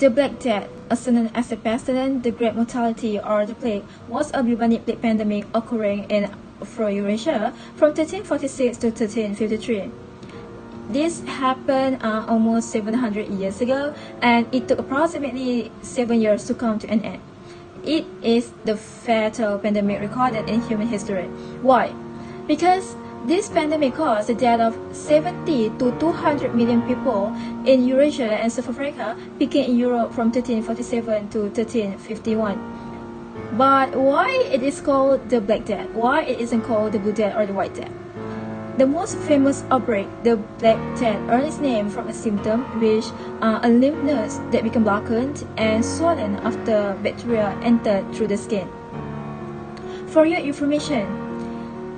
The Black Death, also known as the pestilence, the Great Mortality, or the plague, was a bubonic plague pandemic occurring in Afro-Eurasia from 1346 to 1353. This happened almost 700 years ago, and it took approximately 7 years to come to an end. It is the fatal pandemic recorded in human history. Why? Because this pandemic caused the death of 70 to 200 million people in Eurasia and South Africa, peaking in Europe from 1347 to 1351. But why it is called the Black Death? Why it isn't called the Blue Death or the White Death? The most famous outbreak, the Black Death, earned its name from a symptom which a lymph nodes that become blackened and swollen after bacteria entered through the skin. For your information,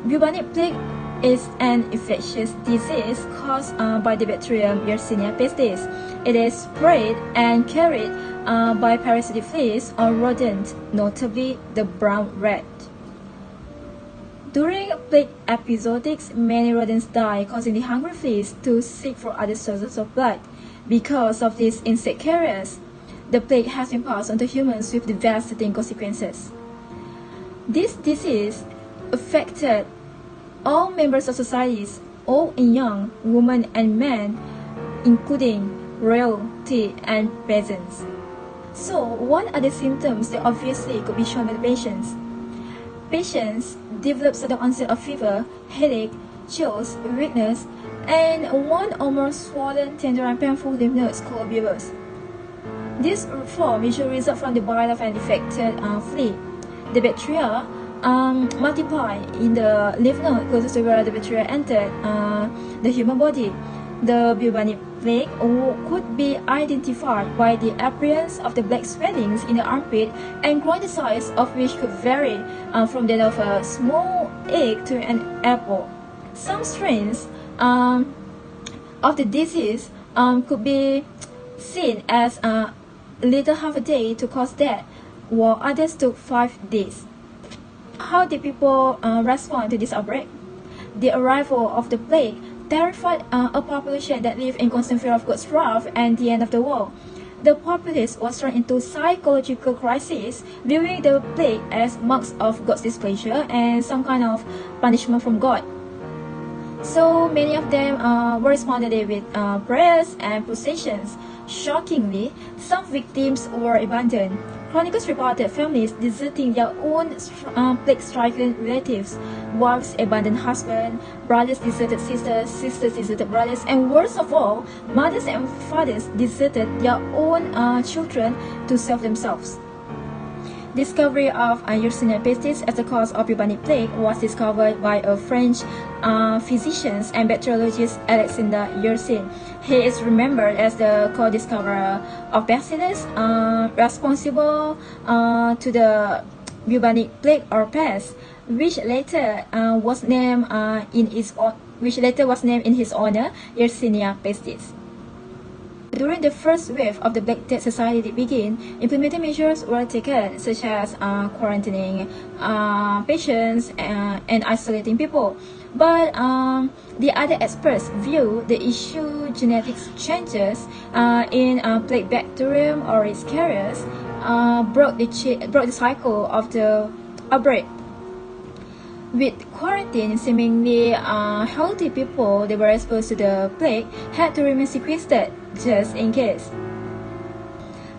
bubonic plague is an infectious disease caused by the bacterium Yersinia pestis. It is spread and carried by parasitic fleas or rodents, notably the brown rat. During plague episodics, many rodents die, causing the hungry fleas to seek for other sources of blood. Because of these insect carriers, the plague has been passed on to humans with devastating consequences. This disease affected all members of societies, old and young, women and men, including royalty and peasants. So, what are the symptoms that obviously could be shown by the patients? Patients develop sudden onset of fever, headache, chills, weakness, and one or more swollen, tender, and painful lymph nodes called buboes. This form usually results from the bite of an infected flea. The bacteria multiply in the lymph node closest to where the bacteria entered the human body. The bubonic plague could be identified by the appearance of the black swellings in the armpit and groin, the size of which could vary from that of a small egg to an apple. Some strains of the disease could be seen as little half a day to cause death, while others took 5 days. How did people respond to this outbreak? The arrival of the plague terrified a population that lived in constant fear of God's wrath and the end of the world. The populace was thrown into psychological crisis, viewing the plague as marks of God's displeasure and some kind of punishment from God. So many of them were responded with prayers and processions. Shockingly, some victims were abandoned. Chronicles reported families deserting their own plague-stricken relatives, wives abandoned husbands, brothers deserted sisters, sisters deserted brothers, and worst of all, mothers and fathers deserted their own children to save themselves. Discovery of Yersinia pestis as the cause of bubonic plague was discovered by a French physician and bacteriologist, Alexander Yersin. He is remembered as the co-discoverer of bacillus responsible to the bubonic plague or pest, which later was named in his honor, Yersinia pestis. During the first wave of the Black Death Society began, implementing measures were taken, such as quarantining patients and isolating people. But the other experts view the issue genetic changes in plague bacterium or its carriers broke the cycle of the outbreak. With quarantine, seemingly healthy people that were exposed to the plague had to remain sequestered just in case.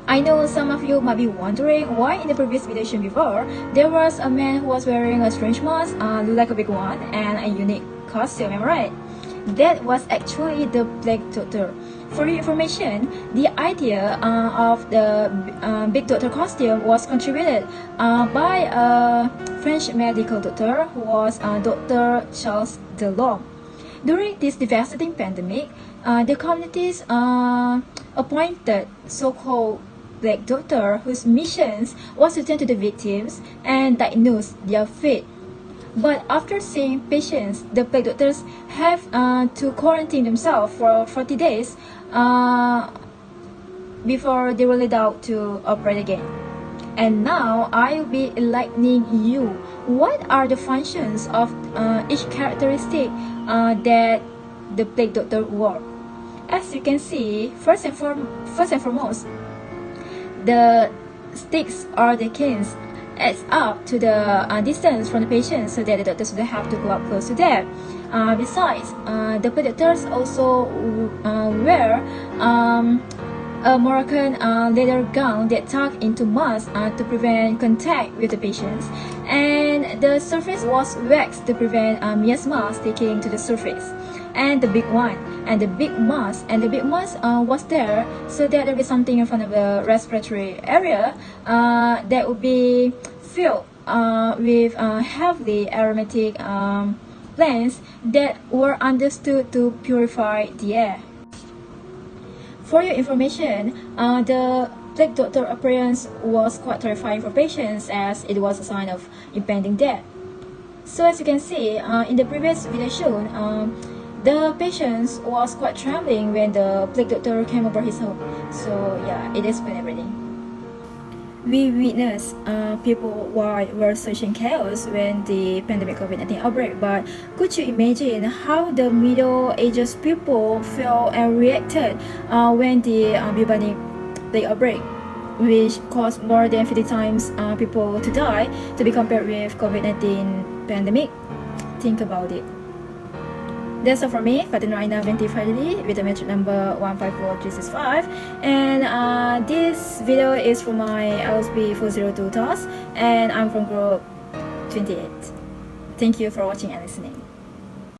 I know some of you might be wondering why in the previous video shown before, there was a man who was wearing a strange mask, looked like a big one, and a unique costume, am I right? That was actually the Black Doctor. For your information, the idea of the Big Doctor costume was contributed by a French medical doctor who was Dr. Charles Delorme. During this devastating pandemic, the communities appointed so-called Black Doctor whose missions was to tend to the victims and diagnose their fate. But after seeing patients, the Black Doctors have to quarantine themselves for 40 days before they were let out to operate again. And now I will be enlightening you. What are the functions of each characteristic that the Plague Doctor wore? As you can see, first and foremost, the sticks or the canes adds up to the distance from the patient, so that the doctors will have to go up close to that. Besides, the doctors also wear a Moroccan leather gown that tucked into mask to prevent contact with the patients, and the surface was waxed to prevent miasma sticking to the surface. And the big mask was there so that there is something in front of the respiratory area that would be filled with heavily aromatic plants that were understood to purify the air. For your information, the plague doctor appearance was quite terrifying for patients, as it was a sign of impending death. So as you can see in the previous video shown, the patient was quite trembling when the plague doctor came over his home. So yeah, it explains everything. We witnessed people were such in chaos when the pandemic COVID-19 outbreak, but could you imagine how the middle-aged people felt and reacted when the bubonic plague outbreak, which caused more than 50 times people to die, to be compared with COVID-19 pandemic? Think about it. That's all for me, FATIN Aina BINTI FALDILI, with the MATRIC number 154365. And this video is from my LSP402 task, and I'm from group 28. Thank you for watching and listening.